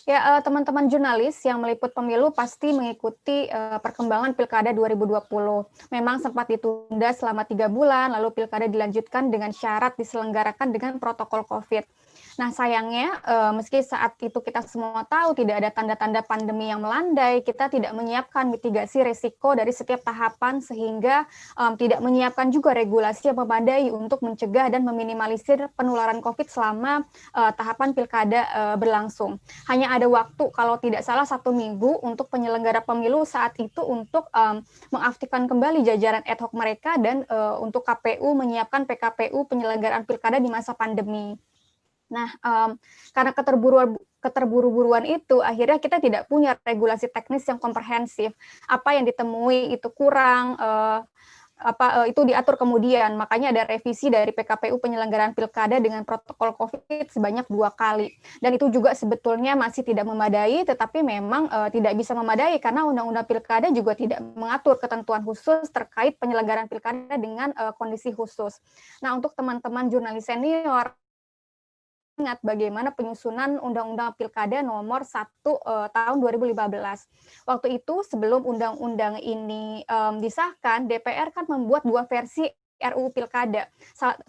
Ya, teman-teman jurnalis yang meliput pemilu pasti mengikuti perkembangan Pilkada 2020. Memang sempat ditunda selama 3 bulan, lalu Pilkada dilanjutkan dengan syarat diselenggarakan dengan protokol COVID. Nah, sayangnya meski saat itu kita semua tahu tidak ada tanda-tanda pandemi yang melandai, kita tidak menyiapkan mitigasi risiko dari setiap tahapan sehingga tidak menyiapkan juga regulasi yang memadai untuk mencegah dan meminimalisir penularan COVID selama tahapan Pilkada berlangsung. Hanya ada waktu kalau tidak salah 1 minggu untuk penyelenggara pemilu saat itu untuk mengaktifkan kembali jajaran ad hoc mereka dan untuk KPU menyiapkan PKPU penyelenggaraan Pilkada di masa pandemi. Nah, karena keterburu-buruan itu, akhirnya kita tidak punya regulasi teknis yang komprehensif. Apa yang ditemui itu kurang, itu diatur kemudian. Makanya ada revisi dari PKPU penyelenggaraan Pilkada dengan protokol COVID sebanyak 2 kali. Dan itu juga sebetulnya masih tidak memadai, tetapi memang tidak bisa memadai karena Undang-Undang Pilkada juga tidak mengatur ketentuan khusus terkait penyelenggaraan Pilkada dengan kondisi khusus. Nah, untuk teman-teman jurnalis senior, ingat bagaimana penyusunan Undang-Undang Pilkada nomor 1 tahun 2015. Waktu itu sebelum undang-undang ini disahkan, DPR kan membuat 2 versi RUU Pilkada.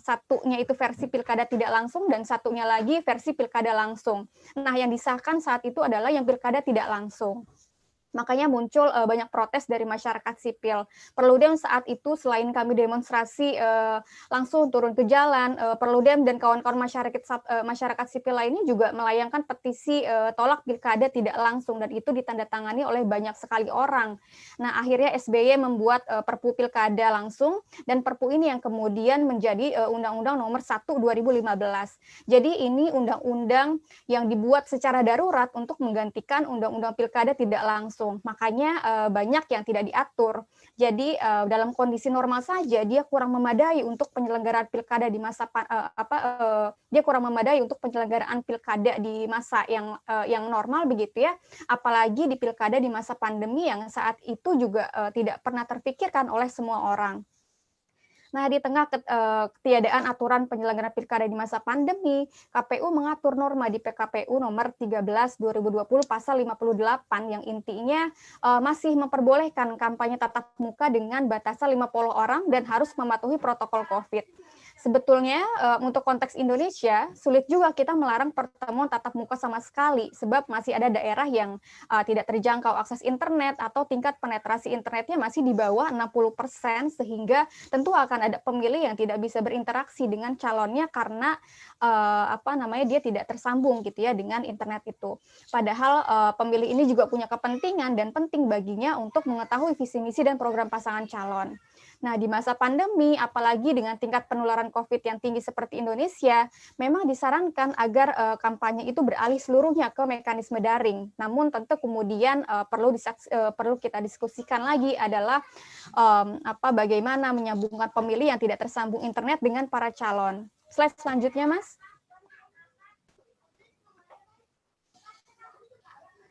Satunya itu versi Pilkada tidak langsung dan satunya lagi versi Pilkada langsung. Nah, yang disahkan saat itu adalah yang Pilkada tidak langsung. Makanya muncul banyak protes dari masyarakat sipil. Perludem saat itu selain kami demonstrasi langsung turun ke jalan, Perludem dan kawan-kawan masyarakat sipil lainnya juga melayangkan petisi tolak pilkada tidak langsung dan itu ditandatangani oleh banyak sekali orang. Nah, akhirnya SBY membuat Perpu Pilkada langsung dan Perpu ini yang kemudian menjadi Undang-Undang Nomor 1 2015. Jadi ini undang-undang yang dibuat secara darurat untuk menggantikan Undang-Undang Pilkada tidak langsung. Makanya banyak yang tidak diatur. Jadi dalam kondisi normal saja dia kurang memadai untuk penyelenggaraan pilkada di masa dia kurang memadai untuk penyelenggaraan pilkada di masa yang normal begitu ya. Apalagi di pilkada di masa pandemi yang saat itu juga tidak pernah terpikirkan oleh semua orang. Nah, di tengah ketiadaan aturan penyelenggaraan pilkada di masa pandemi, KPU mengatur norma di PKPU nomor 13 2020 pasal 58 yang intinya masih memperbolehkan kampanye tatap muka dengan batasan 50 orang dan harus mematuhi protokol COVID. Sebetulnya untuk konteks Indonesia sulit juga kita melarang pertemuan tatap muka sama sekali sebab masih ada daerah yang tidak terjangkau akses internet atau tingkat penetrasi internetnya masih di bawah 60% sehingga tentu akan ada pemilih yang tidak bisa berinteraksi dengan calonnya karena dia tidak tersambung gitu ya dengan internet itu. Padahal pemilih ini juga punya kepentingan dan penting baginya untuk mengetahui visi misi dan program pasangan calon. Nah, di masa pandemi, apalagi dengan tingkat penularan COVID yang tinggi seperti Indonesia, memang disarankan agar kampanye itu beralih seluruhnya ke mekanisme daring. Namun tentu kemudian perlu kita diskusikan lagi adalah bagaimana menyambungkan pemilih yang tidak tersambung internet dengan para calon. Slide selanjutnya, Mas.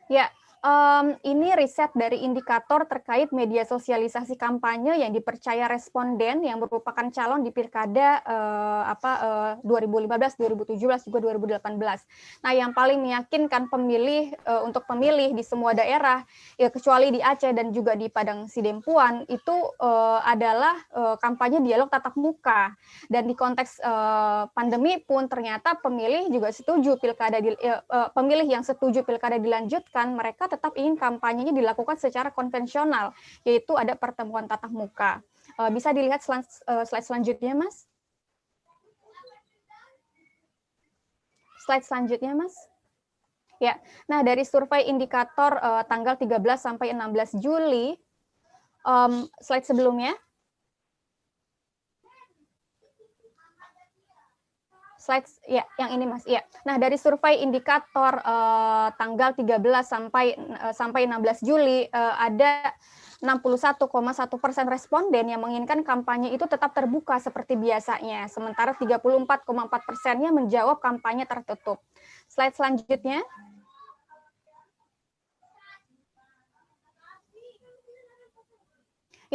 Ya, ini riset dari indikator terkait media sosialisasi kampanye yang dipercaya responden yang merupakan calon di Pilkada 2015, 2017, juga 2018. Nah, yang paling meyakinkan pemilih untuk pemilih di semua daerah, ya kecuali di Aceh dan juga di Padang Sidempuan, itu adalah kampanye dialog tatap muka. Dan di konteks pandemi pun ternyata pemilih juga setuju pemilih yang setuju pilkada dilanjutkan, mereka tetap ingin kampanyenya dilakukan secara konvensional, yaitu ada pertemuan tatap muka. Bisa dilihat slide selanjutnya, Mas. Slide selanjutnya, Mas. Ya, nah dari survei indikator tanggal 13 sampai 16 Juli, slide sebelumnya. Slide ya, yang ini Mas. Ya. Nah, dari survei indikator tanggal 13 sampai 16 Juli ada 61,1% responden yang menginginkan kampanye itu tetap terbuka seperti biasanya, sementara 34,4%-nya menjawab kampanye tertutup. Slide selanjutnya.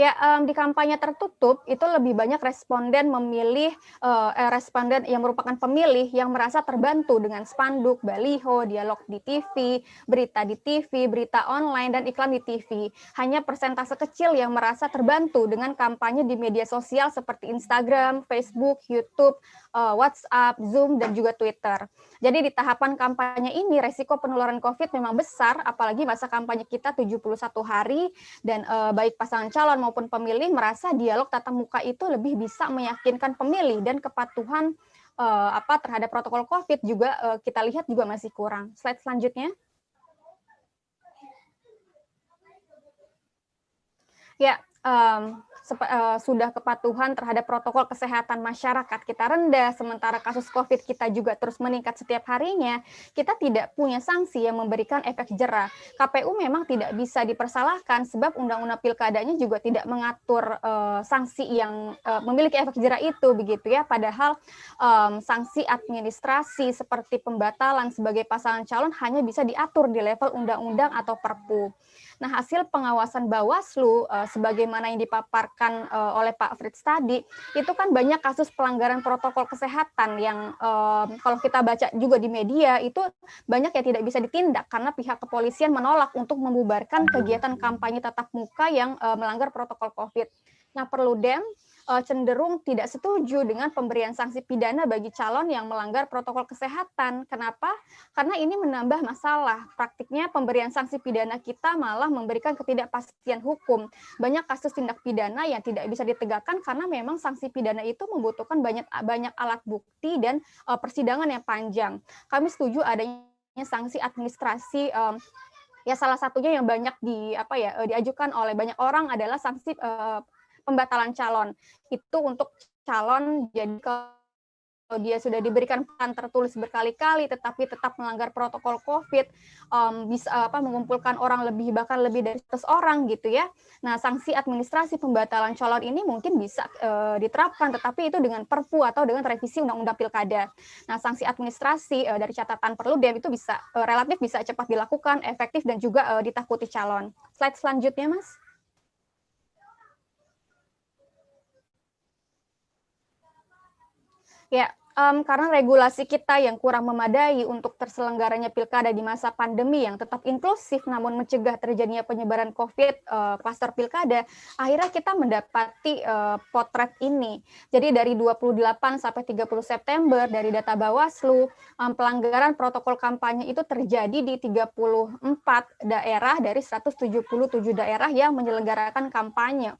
Ya, di kampanye tertutup itu lebih banyak responden memilih, responden yang merupakan pemilih yang merasa terbantu dengan spanduk, baliho, dialog di TV, berita online, dan iklan di TV. Hanya persentase kecil yang merasa terbantu dengan kampanye di media sosial seperti Instagram, Facebook, YouTube, WhatsApp, Zoom, dan juga Twitter. Jadi di tahapan kampanye ini resiko penularan COVID memang besar, apalagi masa kampanye kita 71 hari, dan baik pasangan calon maupun pemilih merasa dialog tatap muka itu lebih bisa meyakinkan pemilih, dan kepatuhan terhadap protokol COVID juga kita lihat juga masih kurang. Slide selanjutnya. Ya, sudah kepatuhan terhadap protokol kesehatan masyarakat kita rendah, sementara kasus COVID kita juga terus meningkat setiap harinya, kita tidak punya sanksi yang memberikan efek jera. KPU memang tidak bisa dipersalahkan sebab undang-undang pilkadanya juga tidak mengatur sanksi yang memiliki efek jera itu, begitu ya. Padahal sanksi administrasi seperti pembatalan sebagai pasangan calon hanya bisa diatur di level undang-undang atau Perpu. Nah, hasil pengawasan Bawaslu sebagaimana yang dipaparkan oleh Pak Frits tadi, itu kan banyak kasus pelanggaran protokol kesehatan yang kalau kita baca juga di media itu banyak yang tidak bisa ditindak karena pihak kepolisian menolak untuk membubarkan kegiatan kampanye tatap muka yang melanggar protokol COVID. Nah, Perludem cenderung tidak setuju dengan pemberian sanksi pidana bagi calon yang melanggar protokol kesehatan. Kenapa? Karena ini menambah masalah. Praktiknya pemberian sanksi pidana kita malah memberikan ketidakpastian hukum. Banyak kasus tindak pidana yang tidak bisa ditegakkan karena memang sanksi pidana itu membutuhkan banyak alat bukti dan persidangan yang panjang. Kami setuju adanya sanksi administrasi. Ya, salah satunya yang banyak diajukan oleh banyak orang adalah sanksi pembatalan calon. Itu untuk calon, jadi kalau dia sudah diberikan peran tertulis berkali-kali tetapi tetap melanggar protokol COVID, bisa mengumpulkan orang bahkan lebih dari 100 orang gitu ya. Nah, sanksi administrasi pembatalan calon ini mungkin bisa diterapkan, tetapi itu dengan Perpu atau dengan revisi Undang-Undang Pilkada. Nah, sanksi administrasi dari catatan Perludem itu bisa relatif bisa cepat dilakukan, efektif, dan juga ditakuti calon. Slide selanjutnya, Mas. Ya, karena regulasi kita yang kurang memadai untuk terselenggaranya pilkada di masa pandemi yang tetap inklusif namun mencegah terjadinya penyebaran COVID klaster pilkada, akhirnya kita mendapati potret ini. Jadi dari 28 sampai 30 September dari data Bawaslu, pelanggaran protokol kampanye itu terjadi di 34 daerah dari 177 daerah yang menyelenggarakan kampanye.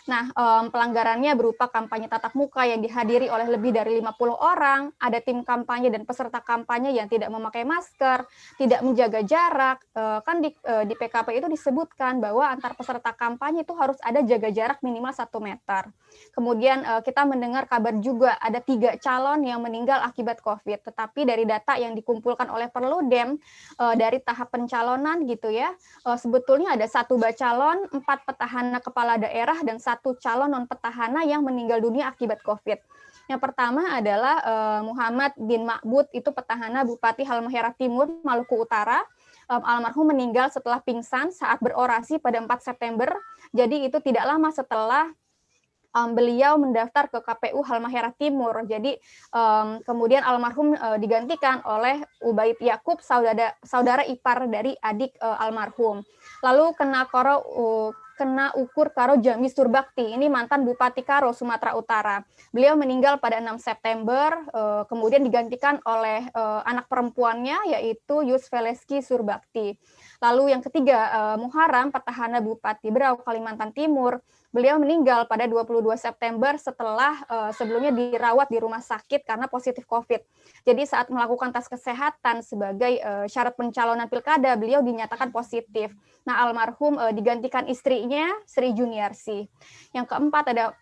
Nah, pelanggarannya berupa kampanye tatap muka yang dihadiri oleh lebih dari 50 orang, ada tim kampanye dan peserta kampanye yang tidak memakai masker, tidak menjaga jarak, kan di PKP itu disebutkan bahwa antar peserta kampanye itu harus ada jaga jarak minimal 1 meter. Kemudian kita mendengar kabar juga ada 3 calon yang meninggal akibat COVID, tetapi dari data yang dikumpulkan oleh Perludem, dari tahap pencalonan gitu ya, sebetulnya ada 1 bacalon, 4 petahana kepala daerah, dan 1 calon non petahana yang meninggal dunia akibat COVID. Yang pertama adalah Muhammad bin Ma'bud, itu petahana Bupati Halmahera Timur, Maluku Utara. Almarhum meninggal setelah pingsan saat berorasi pada 4 September. Jadi itu tidak lama setelah beliau mendaftar ke KPU Halmahera Timur. Jadi kemudian almarhum digantikan oleh Ubaid Yakub, saudara ipar dari adik almarhum. Lalu kena ukur Karo Jami Surbakti, ini mantan Bupati Karo, Sumatera Utara. Beliau meninggal pada 6 September, kemudian digantikan oleh anak perempuannya, yaitu Yus Veleski Surbakti. Lalu yang ketiga, Muharam, petahana Bupati Berau, Kalimantan Timur. Beliau meninggal pada 22 September setelah sebelumnya dirawat di rumah sakit karena positif COVID. Jadi saat melakukan tes kesehatan sebagai syarat pencalonan pilkada, beliau dinyatakan positif. Nah, almarhum digantikan istrinya, Sri Juniarsi. Yang keempat ada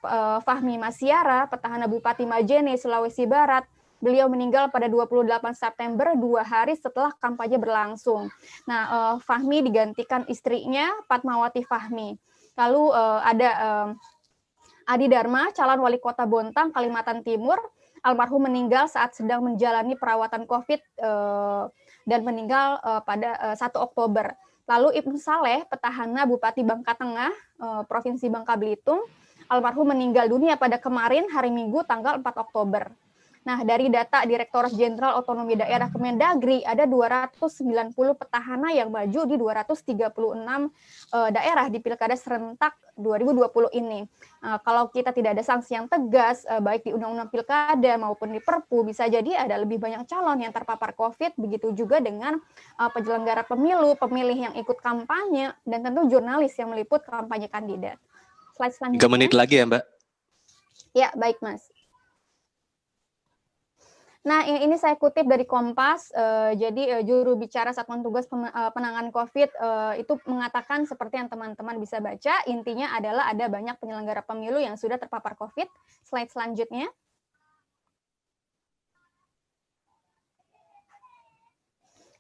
Fahmi Masiara, petahana Bupati Majene, Sulawesi Barat. Beliau meninggal pada 28 September, 2 hari setelah kampanye berlangsung. Nah, Fahmi digantikan istrinya, Fatmawati Fahmi. Lalu ada Adi Dharma, calon wali kota Bontang, Kalimantan Timur. Almarhum meninggal saat sedang menjalani perawatan COVID dan meninggal pada 1 Oktober. Lalu Ibnu Saleh, petahana Bupati Bangka Tengah, Provinsi Bangka Belitung, almarhum meninggal dunia pada kemarin hari Minggu tanggal 4 Oktober. Nah, dari data Direktorat Jenderal Otonomi Daerah Kemendagri, ada 290 petahana yang maju di 236 daerah di Pilkada serentak 2020 ini. Kalau kita tidak ada sanksi yang tegas, baik di Undang-Undang Pilkada maupun di Perpu, bisa jadi ada lebih banyak calon yang terpapar COVID, begitu juga dengan penyelenggara pemilu, pemilih yang ikut kampanye, dan tentu jurnalis yang meliput kampanye kandidat. Slide 3 selanjutnya. menit lagi ya, Mbak. Ya, baik Mas. Nah, ini saya kutip dari Kompas. Jadi juru bicara Satuan Tugas Penanganan COVID itu mengatakan seperti yang teman-teman bisa baca, intinya adalah ada banyak penyelenggara pemilu yang sudah terpapar COVID. Slide selanjutnya.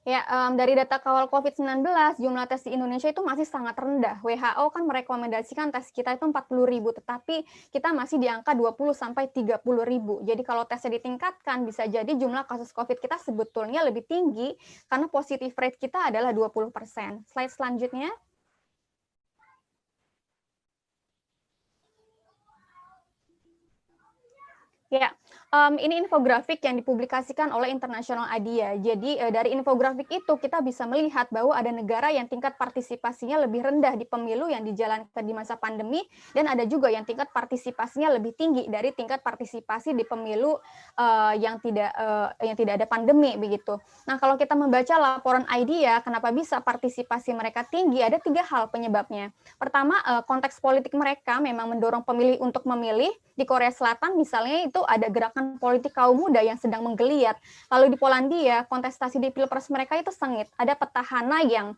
Ya, dari data kawal COVID-19, jumlah tes di Indonesia itu masih sangat rendah. WHO kan merekomendasikan tes kita itu 40.000, tetapi kita masih di angka 20-30.000. Jadi kalau tesnya ditingkatkan, bisa jadi jumlah kasus COVID kita sebetulnya lebih tinggi, karena positif rate kita adalah 20%. Slide selanjutnya. Ya, ini infografik yang dipublikasikan oleh International ADIA. Jadi dari infografik itu kita bisa melihat bahwa ada negara yang tingkat partisipasinya lebih rendah di pemilu yang dijalankan di masa pandemi, dan ada juga yang tingkat partisipasinya lebih tinggi dari tingkat partisipasi di pemilu yang tidak ada pandemi begitu. Nah, kalau kita membaca laporan ADIA, kenapa bisa partisipasi mereka tinggi? Ada 3 hal penyebabnya. Pertama, konteks politik mereka memang mendorong pemilih untuk memilih. Di Korea Selatan misalnya itu ada gerakan politik kaum muda yang sedang menggeliat. Lalu di Polandia, kontestasi di Pilpres mereka itu sengit. Ada petahana yang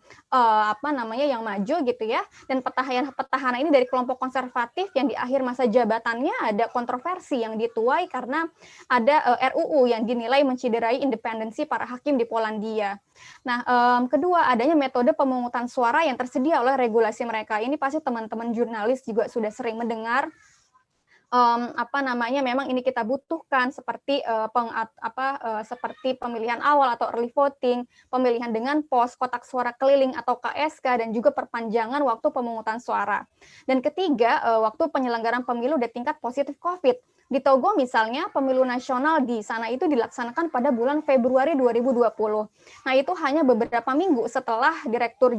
yang maju gitu ya. Dan petahana ini dari kelompok konservatif yang di akhir masa jabatannya ada kontroversi yang dituai karena ada RUU yang dinilai menciderai independensi para hakim di Polandia. Nah, kedua, adanya metode pemungutan suara yang tersedia oleh regulasi mereka. Ini pasti teman-teman jurnalis juga sudah sering mendengar. Memang ini kita butuhkan seperti seperti pemilihan awal atau early voting, pemilihan dengan pos, kotak suara keliling atau KSK, dan juga perpanjangan waktu pemungutan suara. Dan ketiga, waktu penyelenggaraan pemilu di tingkat positif COVID. Di Togo misalnya, pemilu nasional di sana itu dilaksanakan pada bulan Februari 2020. Nah, itu hanya beberapa minggu setelah Direktur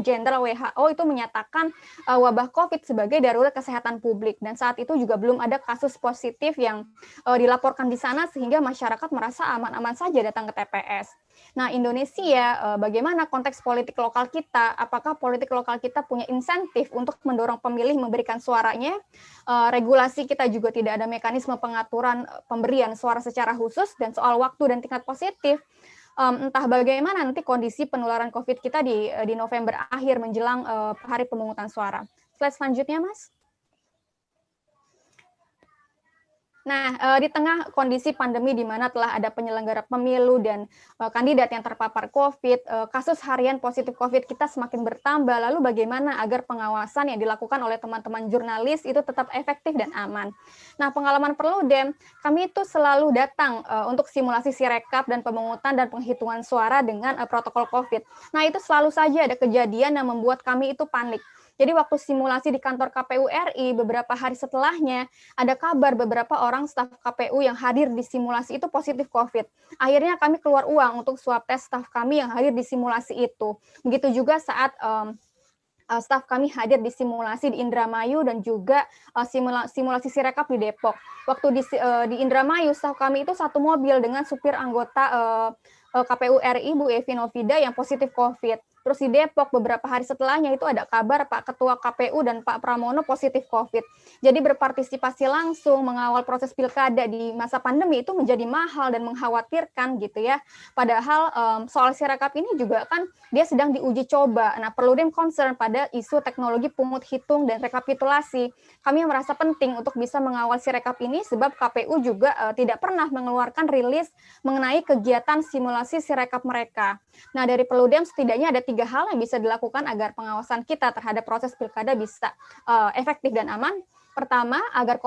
Jenderal WHO itu menyatakan wabah COVID sebagai darurat kesehatan publik. Dan saat itu juga belum ada kasus positif yang dilaporkan di sana, sehingga masyarakat merasa aman-aman saja datang ke TPS. Nah, Indonesia, bagaimana konteks politik lokal kita? Apakah politik lokal kita punya insentif untuk mendorong pemilih memberikan suaranya? Regulasi kita juga tidak ada mekanisme pengaturan pemberian suara secara khusus, dan soal waktu dan tingkat positif, entah bagaimana nanti kondisi penularan COVID kita di November akhir menjelang hari pemungutan suara. Slide selanjutnya, Mas. Nah, di tengah kondisi pandemi di mana telah ada penyelenggara pemilu dan kandidat yang terpapar COVID, kasus harian positif COVID kita semakin bertambah. Lalu bagaimana agar pengawasan yang dilakukan oleh teman-teman jurnalis itu tetap efektif dan aman? Nah, pengalaman Perludem, kami itu selalu datang untuk simulasi sirekap dan pemungutan dan penghitungan suara dengan protokol COVID. Nah, itu selalu saja ada kejadian yang membuat kami itu panik. Jadi waktu simulasi di kantor KPU RI, beberapa hari setelahnya ada kabar beberapa orang staf KPU yang hadir di simulasi itu positif COVID. Akhirnya kami keluar uang untuk swab tes staf kami yang hadir di simulasi itu. Begitu juga saat staf kami hadir di simulasi di Indramayu dan juga simulasi sirekap di Depok. Waktu di Indramayu, staf kami itu satu mobil dengan supir anggota KPU RI, Bu Evi Novida, yang positif COVID. Terus di Depok beberapa hari setelahnya itu ada kabar Pak Ketua KPU dan Pak Pramono positif COVID. Jadi berpartisipasi langsung mengawal proses pilkada di masa pandemi itu menjadi mahal dan mengkhawatirkan gitu ya. Padahal soal sirekap ini juga kan dia sedang diuji coba. Nah, Perludem concern pada isu teknologi pungut hitung dan rekapitulasi. Kami merasa penting untuk bisa mengawal sirekap ini sebab KPU juga tidak pernah mengeluarkan rilis mengenai kegiatan simulasi sirekap mereka. Nah, dari Perludem setidaknya ada 3 hal yang bisa dilakukan agar pengawasan kita terhadap proses pilkada bisa efektif dan aman. Pertama, agar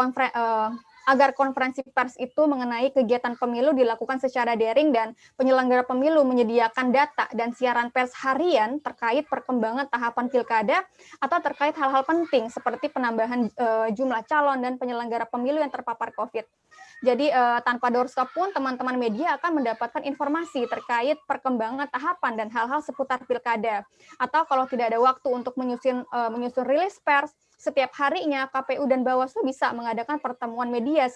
agar konferensi pers itu mengenai kegiatan pemilu dilakukan secara daring dan penyelenggara pemilu menyediakan data dan siaran pers harian terkait perkembangan tahapan pilkada atau terkait hal-hal penting seperti penambahan jumlah calon dan penyelenggara pemilu yang terpapar COVID. Jadi tanpa doorstop pun teman-teman media akan mendapatkan informasi terkait perkembangan tahapan dan hal-hal seputar pilkada. Atau kalau tidak ada waktu untuk menyusun rilis pers, setiap harinya KPU dan Bawaslu bisa mengadakan pertemuan media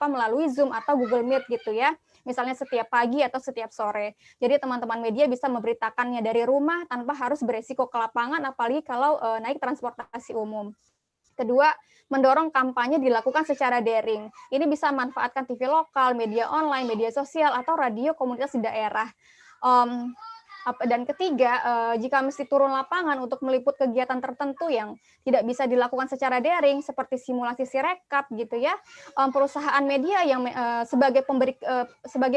melalui Zoom atau Google Meet gitu ya. Misalnya setiap pagi atau setiap sore. Jadi teman-teman media bisa memberitakannya dari rumah tanpa harus beresiko ke lapangan, apalagi kalau naik transportasi umum. Kedua, mendorong kampanye dilakukan secara daring. Ini bisa memanfaatkan TV lokal, media online, media sosial, atau radio komunitas di daerah. Dan ketiga, jika mesti turun lapangan untuk meliput kegiatan tertentu yang tidak bisa dilakukan secara daring, seperti simulasi sirekap gitu ya, perusahaan media yang sebagai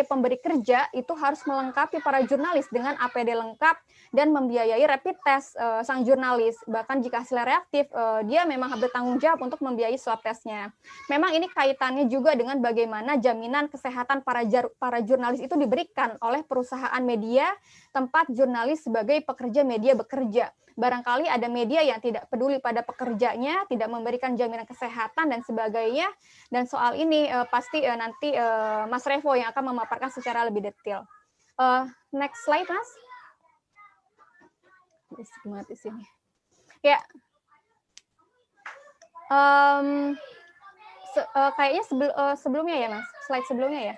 pemberi kerja itu harus melengkapi para jurnalis dengan APD lengkap dan membiayai rapid test sang jurnalis. Bahkan jika hasilnya reaktif, dia memang bertanggung jawab untuk membiayai swab testnya. Memang ini kaitannya juga dengan bagaimana jaminan kesehatan para jurnalis itu diberikan oleh perusahaan media tempat jurnalis sebagai pekerja media bekerja. Barangkali ada media yang tidak peduli pada pekerjanya, tidak memberikan jaminan kesehatan dan sebagainya. Dan soal ini pasti nanti Mas Revo yang akan memaparkan secara lebih detail. Next slide, Mas. Di sini. Ya. Kayaknya sebelumnya ya, Mas. Slide sebelumnya ya.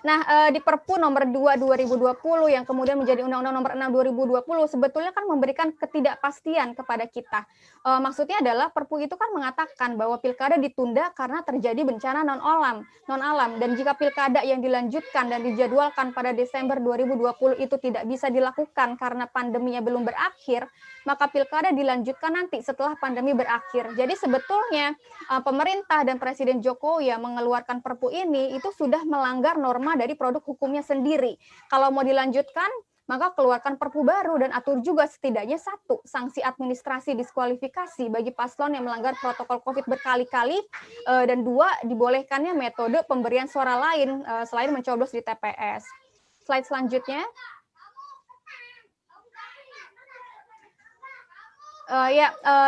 Nah, di Perpu nomor 2 2020 yang kemudian menjadi Undang-Undang nomor 6 2020 sebetulnya kan memberikan ketidakpastian kepada kita. Maksudnya adalah Perpu itu kan mengatakan bahwa pilkada ditunda karena terjadi bencana non-alam dan jika pilkada yang dilanjutkan dan dijadwalkan pada Desember 2020 itu tidak bisa dilakukan karena pandeminya belum berakhir, maka pilkada dilanjutkan nanti setelah pandemi berakhir. Jadi sebetulnya pemerintah dan Presiden Jokowi yang mengeluarkan Perpu ini itu sudah melanggar norma dari produk hukumnya sendiri. Kalau mau dilanjutkan, maka keluarkan Perpu baru dan atur juga setidaknya 1, sanksi administrasi diskualifikasi bagi paslon yang melanggar protokol COVID berkali-kali, dan 2, dibolehkannya metode pemberian suara lain selain mencoblos di TPS. Slide selanjutnya.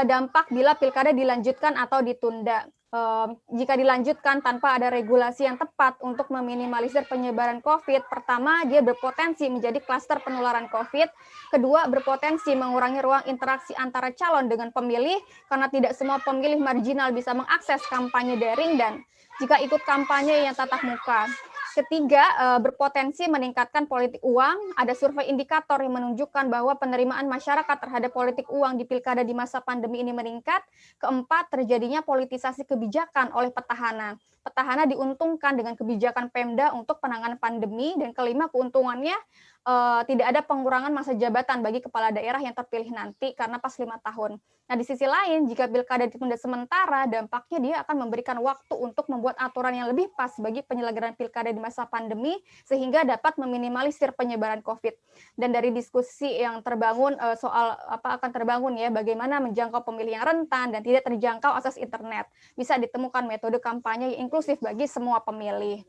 Dampak bila pilkada dilanjutkan atau ditunda. Jika dilanjutkan tanpa ada regulasi yang tepat untuk meminimalisir penyebaran COVID, pertama, dia berpotensi menjadi klaster penularan COVID. Kedua, berpotensi mengurangi ruang interaksi antara calon dengan pemilih, karena tidak semua pemilih marginal bisa mengakses kampanye daring dan jika ikut kampanye yang tatap muka. Ketiga, berpotensi meningkatkan politik uang. Ada survei indikator yang menunjukkan bahwa penerimaan masyarakat terhadap politik uang di pilkada di masa pandemi ini meningkat. Keempat, terjadinya politisasi kebijakan oleh petahana. Petahana diuntungkan dengan kebijakan Pemda untuk penanganan pandemi. Dan kelima, keuntungannya tidak ada pengurangan masa jabatan bagi kepala daerah yang terpilih nanti karena pas 5 tahun. Nah, di sisi lain, jika pilkada ditunda sementara, dampaknya dia akan memberikan waktu untuk membuat aturan yang lebih pas bagi penyelenggaraan pilkada di masa pandemi, sehingga dapat meminimalisir penyebaran COVID. Dan dari diskusi yang terbangun soal akan terbangun ya, bagaimana menjangkau pemilih yang rentan dan tidak terjangkau akses internet. Bisa ditemukan metode kampanye yang inklusif bagi semua pemilih.